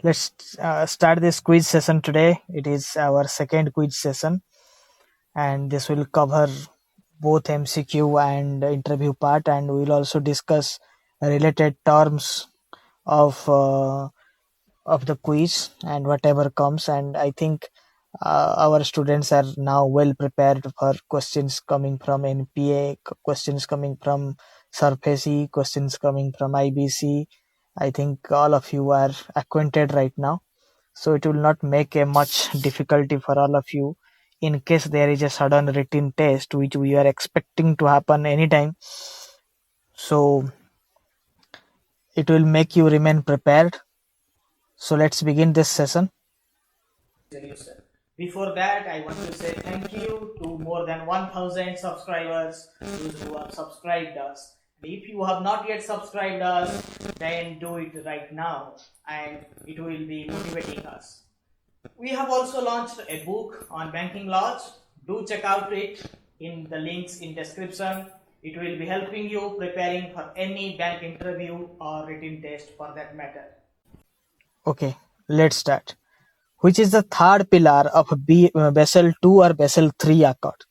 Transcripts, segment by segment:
Let's start this quiz session today. It is our second quiz session, and this will cover both MCQ and interview part, and we will also discuss related terms of the quiz and whatever comes. And I think our students are now well prepared for questions coming from NPA, questions coming from SURFACE, questions coming from IBC. I think all of you are acquainted right now, so it will not make a much difficulty for all of you in case there is a sudden written test which we are expecting to happen anytime. So it will make you remain prepared. So let's begin this session. Before that, I want to say thank you to more than 1000 subscribers, those who have subscribed us. If you have not yet subscribed us, then do it right now, and it will be motivating us. We have also launched a book on banking laws. Do check out it in the links in description. It will be helping you preparing for any bank interview or written test for that matter. Okay, let's start. Which is the third pillar of Basel II or Basel III Accord?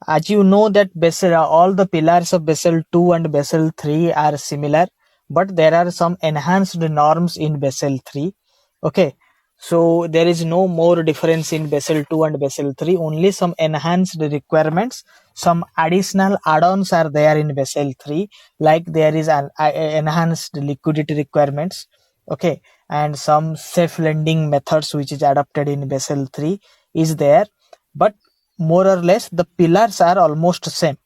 As you know that all the pillars of Basel II and Basel III are similar, but there are some enhanced norms in Basel III. Okay, so there is no more difference in Basel II and Basel III, only some enhanced requirements, some additional add-ons are there in Basel III, like there is an enhanced liquidity requirements, okay, and some safe lending methods which is adopted in Basel III is there, but more or less the pillars are almost same.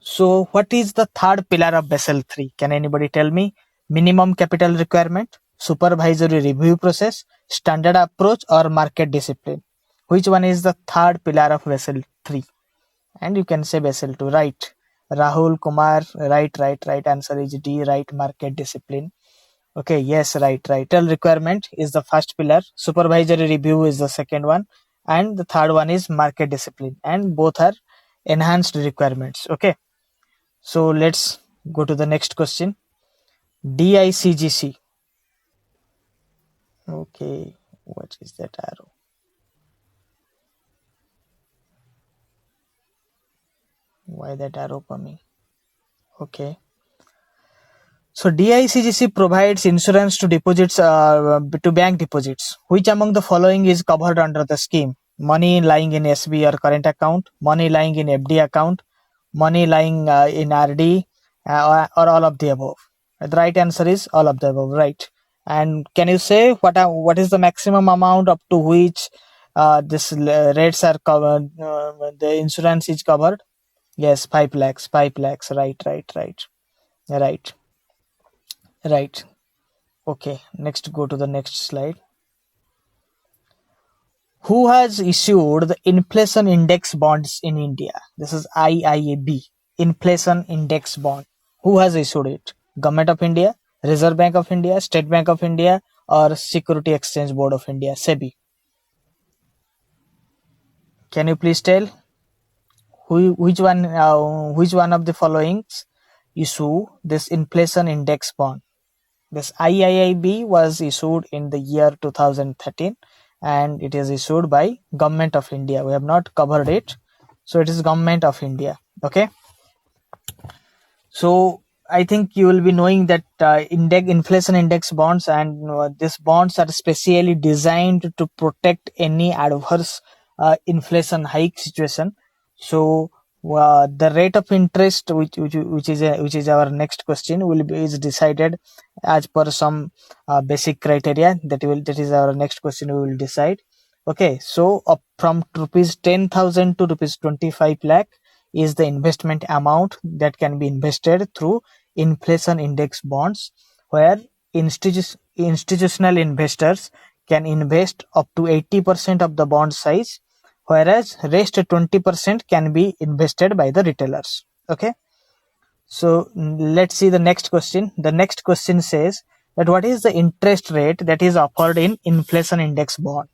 So what is the third pillar of Basel III? Can anybody tell me? Minimum capital requirement, supervisory review process, standard approach, or market discipline? Which one is the third pillar of Basel III? And you can say Basel II, right? Rahul Kumar, right. Answer is D, right, market discipline. Okay, yes, right. Capital requirement is the first pillar, supervisory review is the second one, and the third one is market discipline, and both are enhanced requirements. Okay, so let's go to the next question. DICGC. Okay, what is that arrow? Why that arrow coming? Okay. So DICGC provides insurance to deposits to bank deposits. Which among the following is covered under the scheme? Money lying in SB or current account, money lying in FD account, money lying in RD, or all of the above. The right answer is all of the above, right? And can you say what is the maximum amount up to which this rates are covered? The insurance is covered. Yes, 5 lakhs. Right. Okay, next go to the next slide. Who has issued the inflation index bonds in India? This is IIB, inflation index bond. Who has issued it? Government of India, Reserve Bank of India, State Bank of India, or Security Exchange Board of India, SEBI? Can you please tell which one of the following issue this inflation index bond? This IIB was issued in the year 2013, and it is issued by Government of India. We have not covered it, so it is Government of India. Okay, so I think you will be knowing that inflation index bonds and these bonds are specially designed to protect any adverse inflation hike situation. So the rate of interest which is our next question is decided as per some basic criteria that is our next question we will decide. Okay, so from rupees 10,000 to rupees 25 lakh is the investment amount that can be invested through inflation index bonds, where institutional investors can invest up to 80% of the bond size, whereas rest 20% can be invested by the retailers. Okay, so let's see the next question. The next question says that what is the interest rate that is offered in inflation index bond?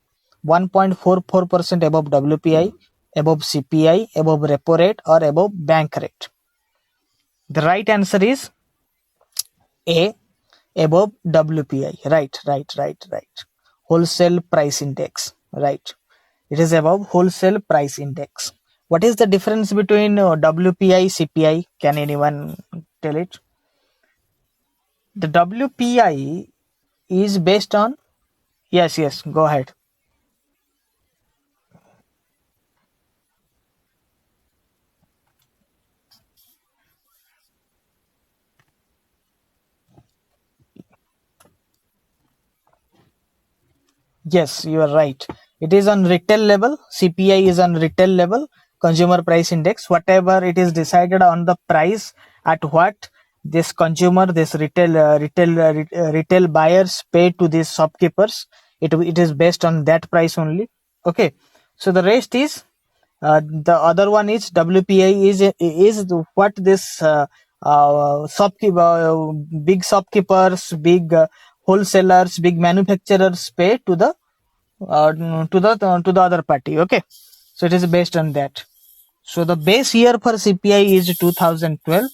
1.44% above WPI, above CPI, above repo rate, or above bank rate? The right answer is A, above WPI. Right. wholesale price index, right? It is above wholesale price index. What is the difference between WPI, CPI? Can anyone tell it? The WPI is based on, yes, go ahead. Yes, you are right. It is on retail level. CPI is on retail level, consumer price index. Whatever it is decided on the price at what this consumer, this retail buyers pay to these shopkeepers. It is based on that price only. Okay. So the rest is the other one is WPI is what this big shopkeepers, big wholesalers, big manufacturers pay to the other party. Okay, so it is based on that. So the base year for CPI is 2012,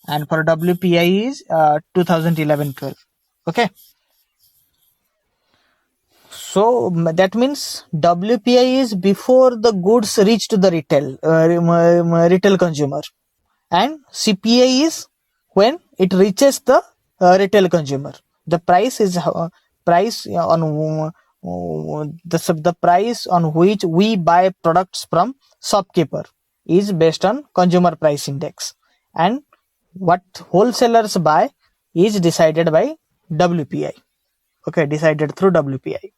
and for WPI is 2011-12. Okay, so that means WPI is before the goods reach to the retail consumer, and CPI is when it reaches the retail consumer. The price is price on the price on which we buy products from shopkeeper is based on consumer price index, and what wholesalers buy is decided by WPI. Okay, decided through WPI.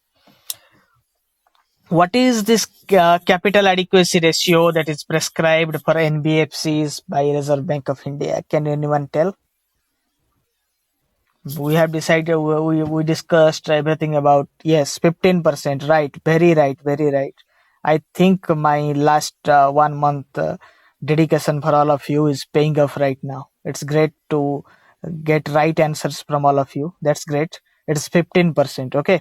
What is this capital adequacy ratio that is prescribed for NBFCs by Reserve Bank of India? Can anyone tell? We have decided, we discussed everything about, yes, 15%. Right, very right, very right. I think my last 1 month dedication for all of you is paying off right now. It's great to get right answers from all of you. That's great. It's 15%. Okay.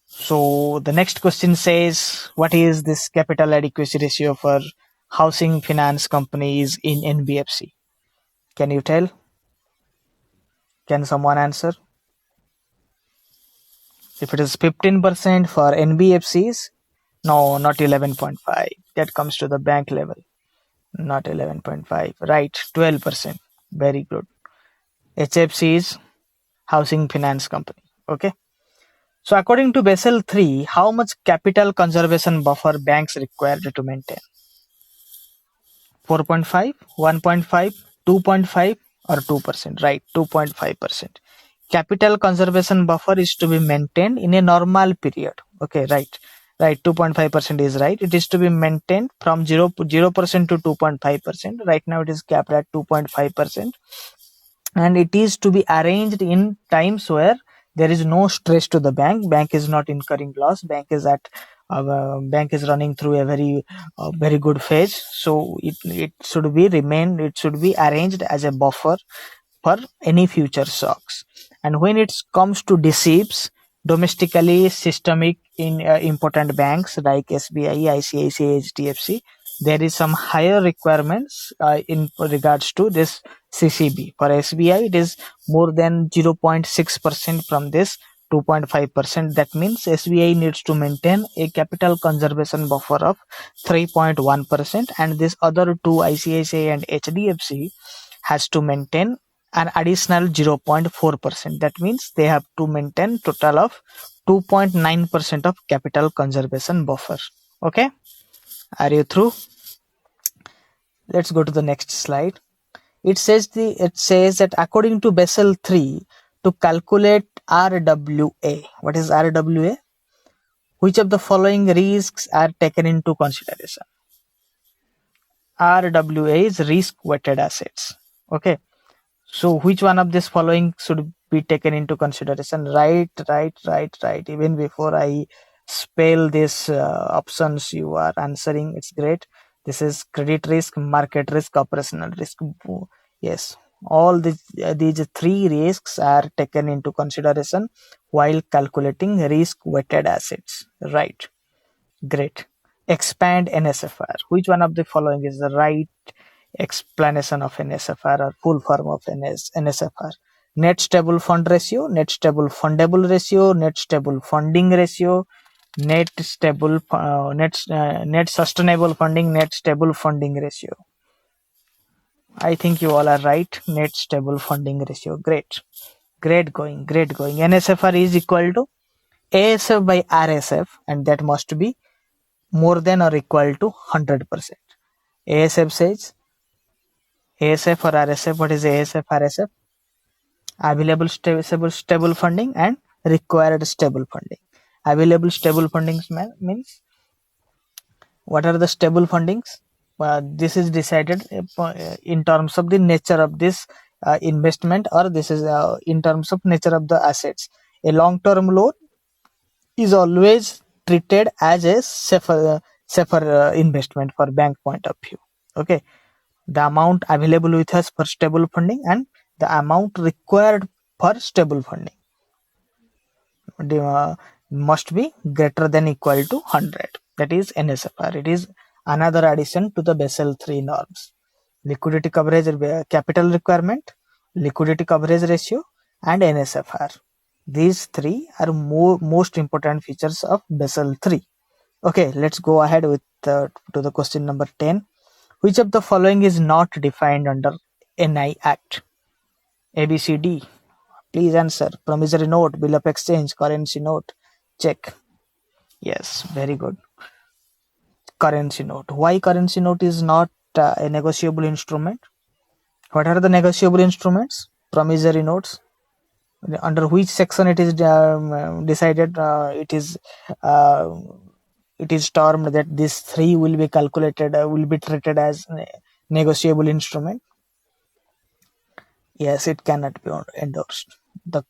So the next question says, what is this capital adequacy ratio for housing finance companies in NBFC? Can you tell? Can someone answer? If it is 15% for NBFCs, no, not 11.5. That comes to the bank level. Not 11.5. Right, 12%. Very good. HFCs, housing finance company. Okay. So according to Basel III, how much capital conservation buffer banks required to maintain? 4.5, 1.5, 2.5 or 2%, right? 2.5%. Capital conservation buffer is to be maintained in a normal period. Okay, right. Right, 2.5% is right. It is to be maintained from 0% to 2.5%. Right now it is capped at 2.5%. And it is to be arranged in times where there is no stress to the bank is not incurring loss, bank is running through a very good phase, so it should be arranged as a buffer for any future shocks. And when it comes to deceits, domestically systemic in important banks like SBI, ICICI, HDFC, there is some higher requirements in regards to this CCB. For SBI, it is more than 0.6% from this 2.5%. That means SBI needs to maintain a capital conservation buffer of 3.1%, and this other two, ICICI and HDFC, has to maintain an additional 0.4%. That means they have to maintain total of 2.9% of capital conservation buffer. Okay, are you through? Let's go to the next slide. It says that according to Basel III, to calculate RWA, what is RWA? Which of the following risks are taken into consideration? RWA is risk-weighted assets. Okay. So which one of this following should be taken into consideration? Right. Even before I spell these options, you are answering. It's great. This is credit risk, market risk, operational risk. Yes. All these three risks are taken into consideration while calculating risk-weighted assets. Right. Great. Expand NSFR. Which one of the following is the right explanation of NSFR or full form of NSFR? net stable fund ratio, net stable fundable ratio, net stable funding ratio, net sustainable funding, net stable funding ratio. I think you all are right. Net stable funding ratio. Great going. NSFR is equal to ASF by RSF, and that must be more than or equal to 100%. ASF says, ASF or RSF, what is ASF, RSF? Available stable funding and required stable funding. Available stable fundings means, what are the stable fundings? This is decided in terms of the nature of this investment, or this is in terms of nature of the assets. A long-term loan is always treated as a safer investment for bank point of view. Okay, the amount available with us for stable funding and the amount required for stable funding must be greater than equal to 100. That is NSFR. It is another addition to the Basel III norms. Liquidity coverage, capital requirement, liquidity coverage ratio, and NSFR. These three are most important features of Basel III. Okay, let's go ahead with to the question number 10. Which of the following is not defined under NI Act? ABCD. Please answer. Promissory note, bill of exchange, currency note. Check. Yes, very good. Currency note. Why currency note is not a negotiable instrument? What are the negotiable instruments? Promissory notes. Under which section it is decided? It is termed that these three will be calculated, will be treated as negotiable instrument. Yes, it cannot be endorsed. The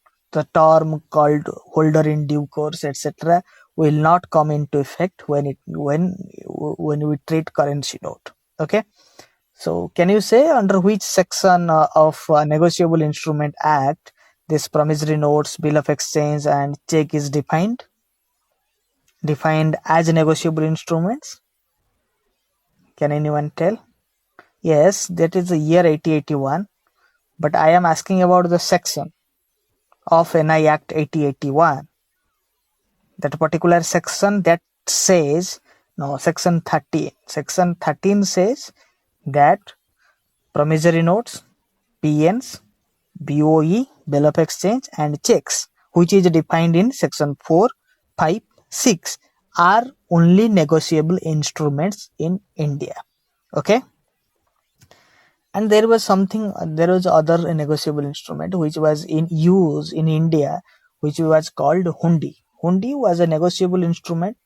term called holder in due course, etc., will not come into effect when we treat currency note. Okay, so can you say under which section of Negotiable Instrument Act this promissory notes, bill of exchange, and check is defined as negotiable instruments? Can anyone tell? Yes, that is the year 1881, but I am asking about the section of NI Act 1881. That particular section that says, no, section 13. Section 13 says that promissory notes, PNs, BOE, bill of exchange, and checks, which is defined in section 4, 5, 6, are only negotiable instruments in India. Okay. And there was other negotiable instrument which was in use in India, which was called hundi. Hundi was a negotiable instrument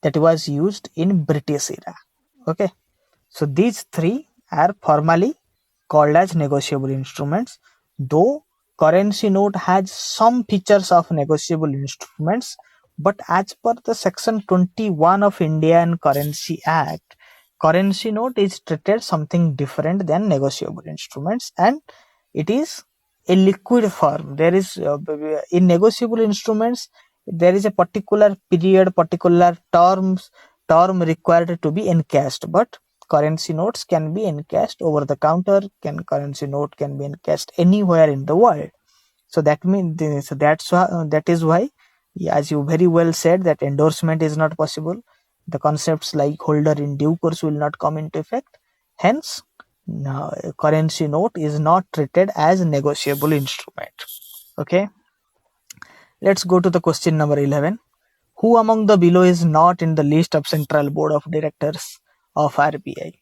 that was used in British era. Okay, so these three are formally called as negotiable instruments, though currency note has some features of negotiable instruments, but as per the section 21 of Indian Currency Act, currency note is treated something different than negotiable instruments, and it is a liquid form. There is in negotiable instruments there is a particular period, particular term required to be encashed, but currency notes can be encashed over the counter. Currency note can be encashed anywhere in the world. So that means that is why, as you very well said, that endorsement is not possible. The concepts like holder in due course will not come into effect. Hence, currency note is not treated as a negotiable instrument. Okay. Let's go to the question number 11. Who among the below is not in the list of Central Board of Directors of RBI?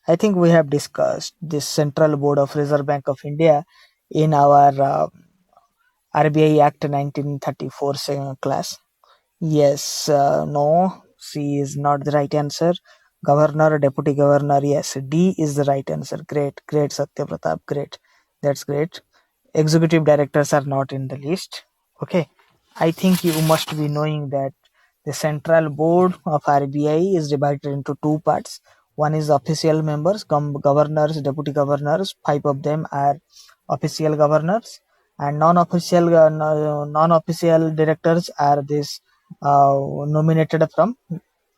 I think we have discussed this Central Board of Reserve Bank of India in our RBI Act 1934 class. Yes, no, C is not the right answer. Governor, Deputy Governor, yes, D is the right answer. Great, Satya Pratap, great. That's great. Executive directors are not in the list. Okay, I think you must be knowing that the Central Board of RBI is divided into two parts. One is official members, governors, deputy governors. 5 of them are official governors, and non-official directors are this nominated from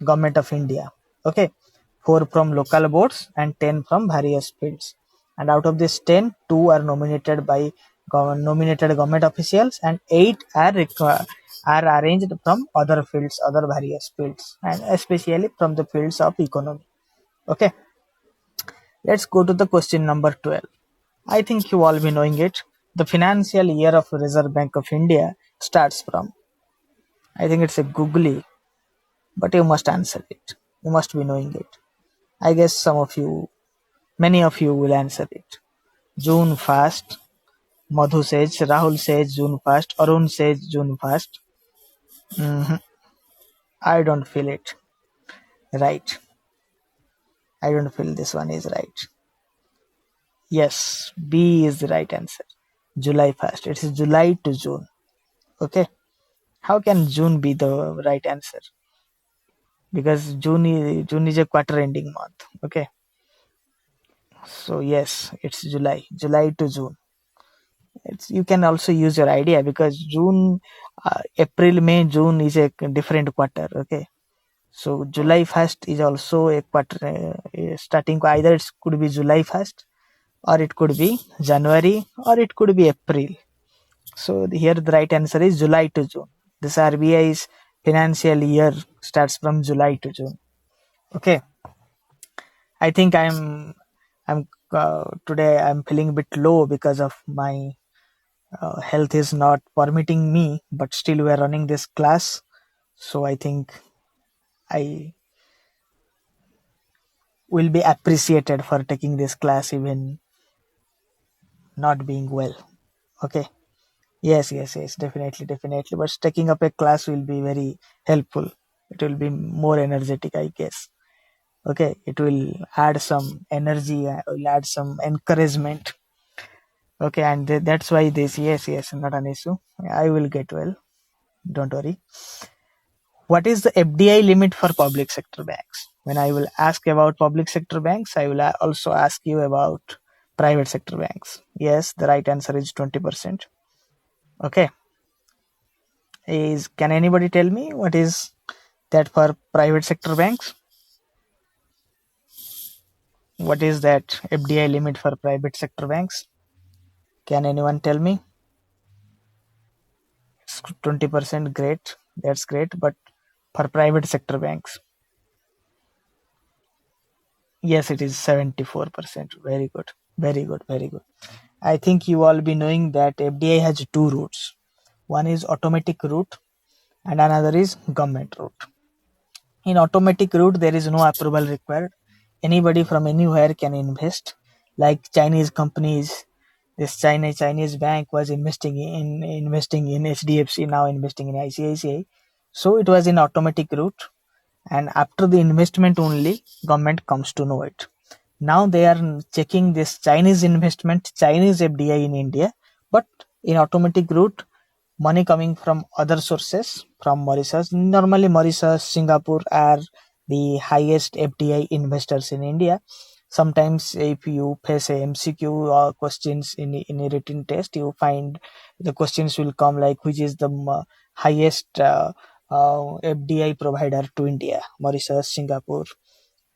Government of India. Okay, 4 from local boards and 10 from various fields. And out of this 10, 2 are nominated by nominated government officials, and 8 are arranged from other fields, other various fields, and especially from the fields of economy. Okay, let's go to the question number 12. I think you all be knowing it. The financial year of Reserve Bank of India starts from. I think it's a googly, but you must answer it. You must be knowing it. I guess many of you will answer it. June 1st. Madhu says, Rahul says June 1st, Arun says June 1st. I don't feel it. Right. I don't feel this one is right. Yes, B is the right answer. July 1st. It is July to June. Okay. How can June be the right answer? Because June is a quarter ending month. Okay. So yes, it's July to June. You can also use your idea, because June, April, May, June is a different quarter. Okay. So July 1st is also a quarter starting. Either it could be July 1st, or it could be January, or it could be April. So here the right answer is July to June. This RBI's financial year starts from July to June. Okay. I think today I'm feeling a bit low because of my health is not permitting me, but still we are running this class. So I think I will be appreciated for taking this class even not being well. Okay. Yes, definitely. But taking up a class will be very helpful. It will be more energetic, I guess. Okay. It will add some energy, will add some encouragement. Okay. And that's why yes, not an issue. I will get well. Don't worry. What is the FDI limit for public sector banks? When I will ask about public sector banks, I will also ask you about private sector banks. Yes, the right answer is 20%. Okay. Can anybody tell me what is that for private sector banks? What is that FDI limit for private sector banks? Can anyone tell me? It's 20%. Great. That's great. But for private sector banks? Yes, it is 74%. Very good. I think you all be knowing that FDI has two routes. One is automatic route and another is government route. In automatic route, there is no approval required. Anybody from anywhere can invest. Like Chinese companies, this Chinese bank was investing in HDFC, now investing in ICICI. So it was in automatic route, and after the investment only government comes to know it. Now they are checking this Chinese investment, Chinese FDI in India, but in automatic route, money coming from other sources from Mauritius. Normally Mauritius, Singapore are the highest FDI investors in India. Sometimes if you face a MCQ or questions in a written test, you find the questions will come like which is the highest FDI provider to India. Mauritius, Singapore.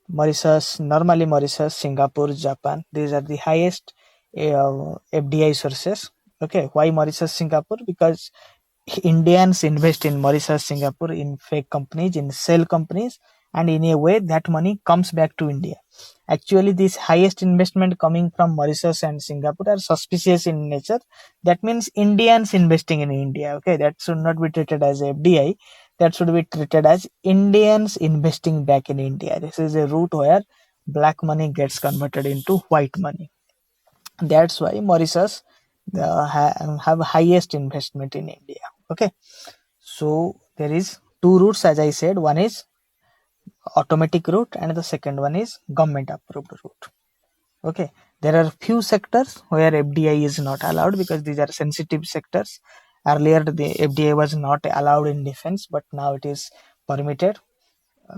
Normally Mauritius, Singapore, Japan. These are the highest FDI sources. Okay, why Mauritius, Singapore? Because Indians invest in Mauritius, Singapore in fake companies, in shell companies, and in a way that money comes back to India. Actually, this highest investment coming from Mauritius and Singapore are suspicious in nature. That means Indians investing in India. Okay, that should not be treated as FDI. That should be treated as Indians investing back in India. This is a route where black money gets converted into white money. That's why Mauritius have highest investment in India. Okay, so there is two routes, as I said. One is automatic route and the second one is government approved route. Okay, there are few sectors where FDI is not allowed because these are sensitive sectors. Earlier the FDI was not allowed in defense, but now it is permitted.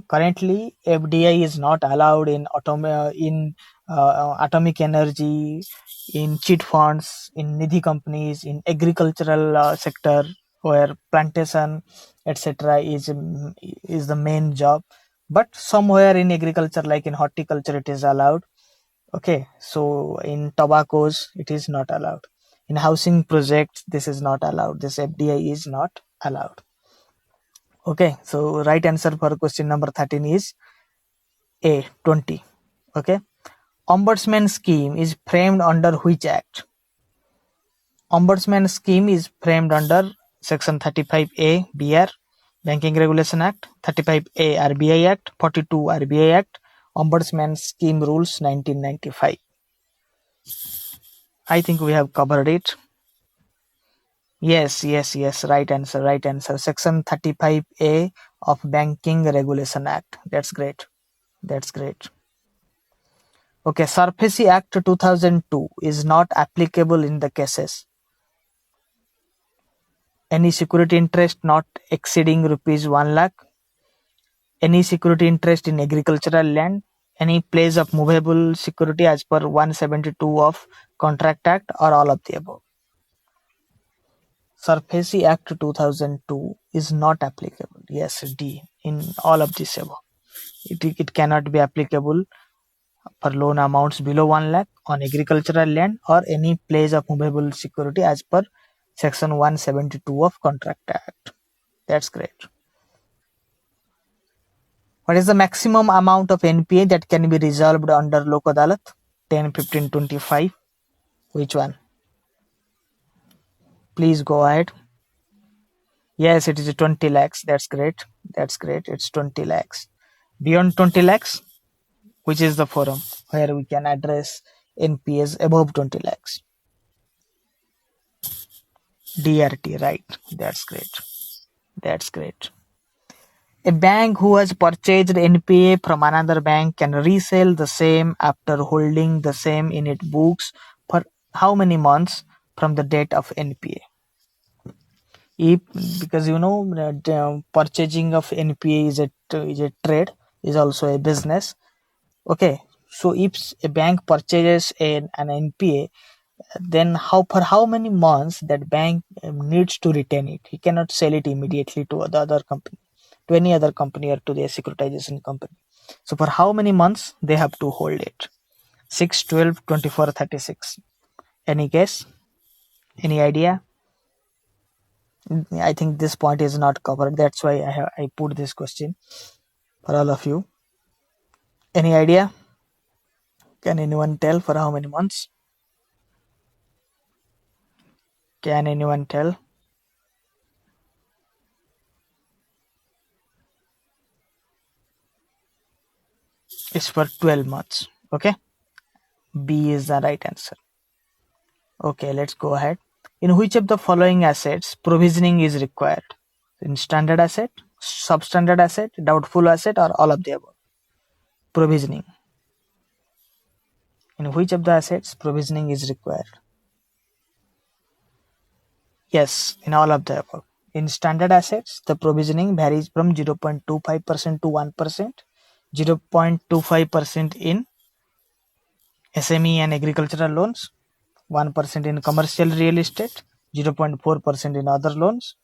Currently FDI is not allowed in atomic energy, in cheat funds, in nidhi companies, in agricultural sector where plantation etc. is the main job. But somewhere in agriculture, like in horticulture, it is allowed. Okay, so in tobaccos it is not allowed. In housing projects, this is not allowed. This FDI is not allowed. Okay, so right answer for question number 13 is A, 20. Okay. Ombudsman scheme is framed under which act? Ombudsman scheme is framed under Section 35A BR Banking Regulation Act, 35A RBI Act, 42 RBI Act, Ombudsman Scheme Rules 1995. I think we have covered it. Yes, right answer. Section 35A of Banking Regulation Act. That's great. Okay, SURFACE Act 2002 is not applicable in the cases. Any security interest not exceeding rupees 1 lakh, any security interest in agricultural land, any place of movable security as per 172 of Contract Act, or all of the above. SURFACE Act 2002 is not applicable. Yes, D, in all of this above. It cannot be applicable for loan amounts below 1 lakh on agricultural land or any place of movable security as per Section 172 of Contract Act. That's great. What is the maximum amount of NPA that can be resolved under Lok-Adalat? 10, 15, 25. Which one? Please go ahead. Yes, it is 20 lakhs. That's great. It's 20 lakhs. Beyond 20 lakhs, which is the forum where we can address NPAs above 20 lakhs? DRT, right. That's great. A bank who has purchased NPA from another bank can resell the same after holding the same in its books for how many months from the date of NPA? Because purchasing of NPA is a trade, is also a business. Okay, so if a bank purchases an NPA, then for how many months that bank needs to retain it? He cannot sell it immediately to the other company, to any other company, or to the securitization company. So for how many months they have to hold it? 6, 12, 24, 36. Any guess? Any idea? I think this point is not covered. That's why I put this question for all of you. Any idea? Can anyone tell for how many months? Can anyone tell? It's for 12 months. Okay. B is the right answer. Okay, let's go ahead. In which of the following assets provisioning is required? In standard asset, substandard asset, doubtful asset, or all of the above? Provisioning. In which of the assets provisioning is required? Yes, in all of the above. In standard assets, the provisioning varies from 0.25% to 1%, 0.25% in SME and agricultural loans, 1% in commercial real estate, 0.4% in other loans.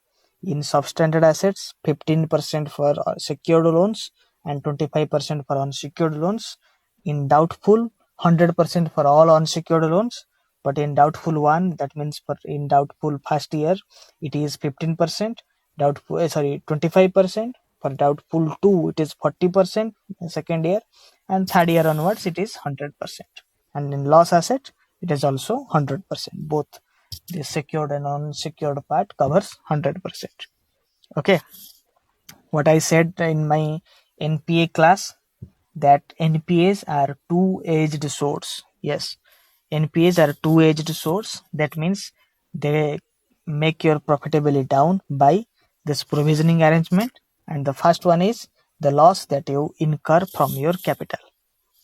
In substandard assets, 15% for secured loans and 25% for unsecured loans. In doubtful, 100% for all unsecured loans. But in doubtful 1, that means in doubtful first year, it is 15%. 25%. For doubtful 2, it is 40% in second year. And third year onwards, it is 100%. And in loss asset, it is also 100%. Both the secured and unsecured part covers 100%. Okay. What I said in my NPA class, that NPAs are two-edged swords. Yes, NPAs are two-edged swords. That means they make your profitability down by this provisioning arrangement. And the first one is the loss that you incur from your capital.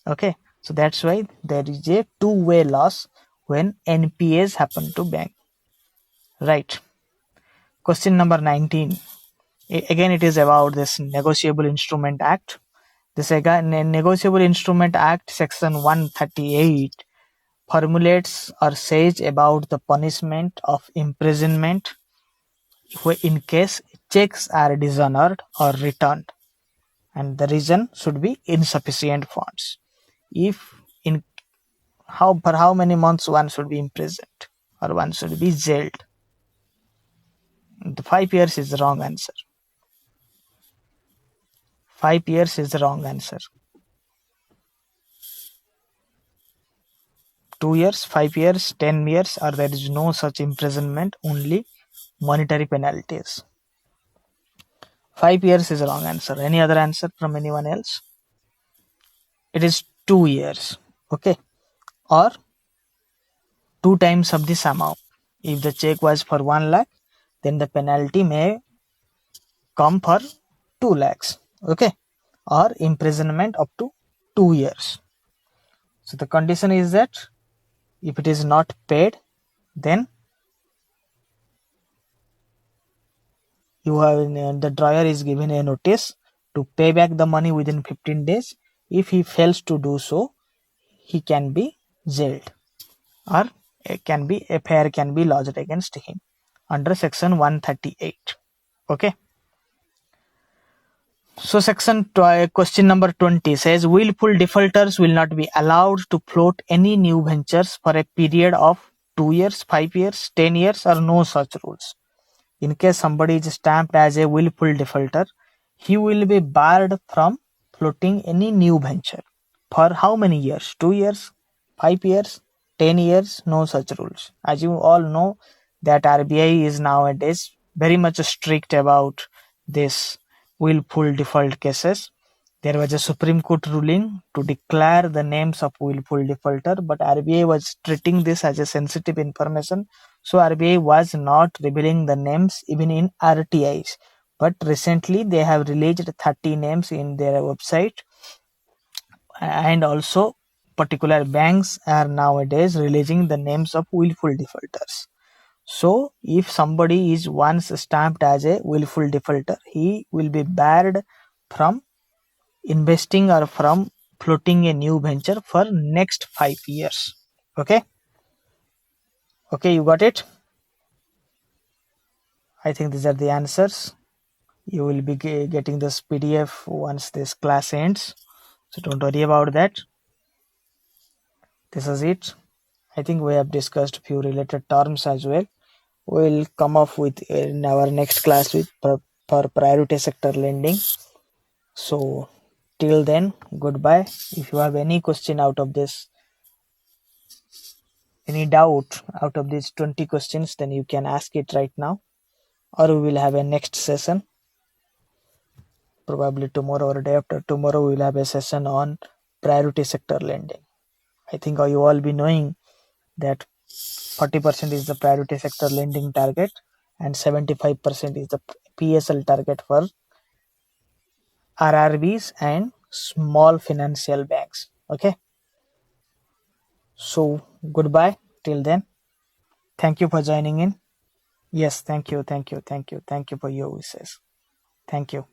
Okay. So that's why there is a two-way loss when NPAs happen to bank. Right. Question number 19. Again, it is about this Negotiable Instrument Act. This Negotiable Instrument Act, Section 138, formulates or says about the punishment of imprisonment in case checks are dishonored or returned, and the reason should be insufficient funds. For how many months one should be imprisoned? or one should be jailed. The 5 years is the wrong answer. 5 years is the wrong answer. 2 years, 5 years, 10 years, or there is no such imprisonment, only monetary penalties. 5 years is the wrong answer. Any other answer from anyone else? It is 2 years. Okay. Or 2 times of this amount. If the check was for 1 lakh, then the penalty may come for 2 lakhs. Okay. Or imprisonment up to 2 years. So the condition is that if it is not paid, then the drawer is given a notice to pay back the money within 15 days. If he fails to do so, he can be jailed, or FIR can be lodged against him under section 138. Okay. So question number 20 says willful defaulters will not be allowed to float any new ventures for a period of 2 years, 5 years, 10 years, or no such rules. In case somebody is stamped as a willful defaulter, he will be barred from floating any new venture. For how many years? 2 years, 5 years, 10 years, no such rules. As you all know that RBI is nowadays very much strict about this willful default cases. There was a Supreme Court ruling to declare the names of willful defaulter, but RBI was treating this as a sensitive information. So RBI was not revealing the names even in RTIs. But recently they have released 30 names in their website, and also particular banks are nowadays releasing the names of willful defaulters. So if somebody is once stamped as a willful defaulter, he will be barred from investing or from floating a new venture for next 5 years. Okay, you got it? I think these are the answers. You will be getting this PDF once this class ends, so don't worry about that. This is it. I think we have discussed few related terms as well. We'll come up with in our next class with for priority sector lending. So till then, goodbye. If you have any question out of this, any doubt out of these 20 questions, then you can ask it right now, or we will have a next session. Probably tomorrow or day after tomorrow, we will have a session on priority sector lending. I think you all be knowing that 40% is the priority sector lending target and 75% is the PSL target for RRBs and small financial banks. Okay. So goodbye till then. Thank you for joining in. Yes, thank you for your wishes. Thank you.